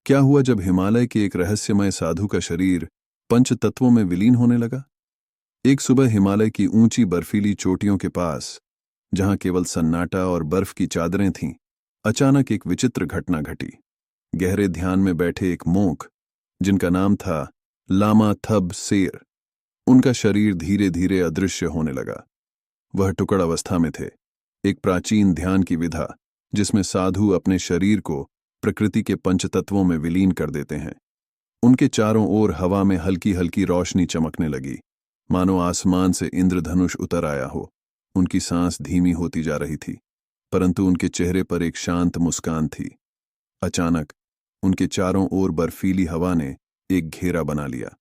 क्या हुआ जब हिमालय के एक रहस्यमय साधु का शरीर पंच तत्वों में विलीन होने लगा? एक सुबह हिमालय की ऊंची बर्फीली चोटियों के पास, जहां केवल सन्नाटा और बर्फ की चादरें थीं, अचानक एक विचित्र घटना घटी। गहरे ध्यान में बैठे एक मोंक, जिनका नाम था लामा थब सेर, उनका शरीर धीरे धीरे अदृश्य होने लगा। वह टुकड़ अवस्था में थे, एक प्राचीन ध्यान की विधा जिसमें साधु अपने शरीर को प्रकृति के पंचतत्वों में विलीन कर देते हैं। उनके चारों ओर हवा में हल्की हल्की रोशनी चमकने लगी, मानो आसमान से इंद्रधनुष उतर आया हो। उनकी सांस धीमी होती जा रही थी, परंतु उनके चेहरे पर एक शांत मुस्कान थी। अचानक उनके चारों ओर बर्फीली हवा ने एक घेरा बना लिया।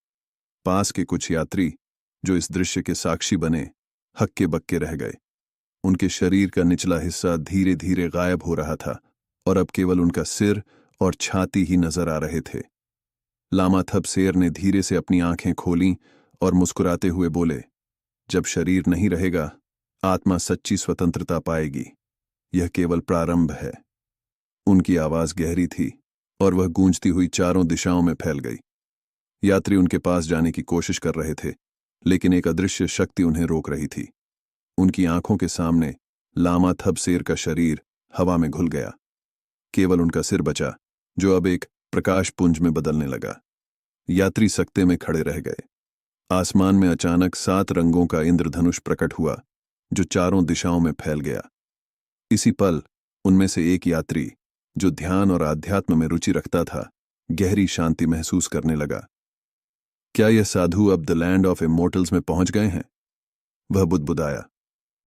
पास के कुछ यात्री, जो इस दृश्य के साक्षी बने, हक्के बक्के रह गए। उनके शरीर का निचला हिस्सा धीरे धीरे गायब हो रहा था और अब केवल उनका सिर और छाती ही नजर आ रहे थे। लामा थब सेर ने धीरे से अपनी आंखें खोलीं और मुस्कुराते हुए बोले, जब शरीर नहीं रहेगा, आत्मा सच्ची स्वतंत्रता पाएगी। यह केवल प्रारंभ है। उनकी आवाज गहरी थी और वह गूंजती हुई चारों दिशाओं में फैल गई। यात्री उनके पास जाने की कोशिश कर रहे थे, लेकिन एक अदृश्य शक्ति उन्हें रोक रही थी। उनकी आंखों के सामने लामा थब सेर का शरीर हवा में घुल गया। केवल उनका सिर बचा, जो अब एक प्रकाश पुंज में बदलने लगा। यात्री सकते में खड़े रह गए। आसमान में अचानक 7 रंगों का इंद्रधनुष प्रकट हुआ, जो चारों दिशाओं में फैल गया। इसी पल उनमें से एक यात्री, जो ध्यान और आध्यात्म में रुचि रखता था, गहरी शांति महसूस करने लगा। क्या यह साधु अब द लैंड ऑफ इमोर्टल्स में पहुंच गए हैं? वह बुदबुदाया।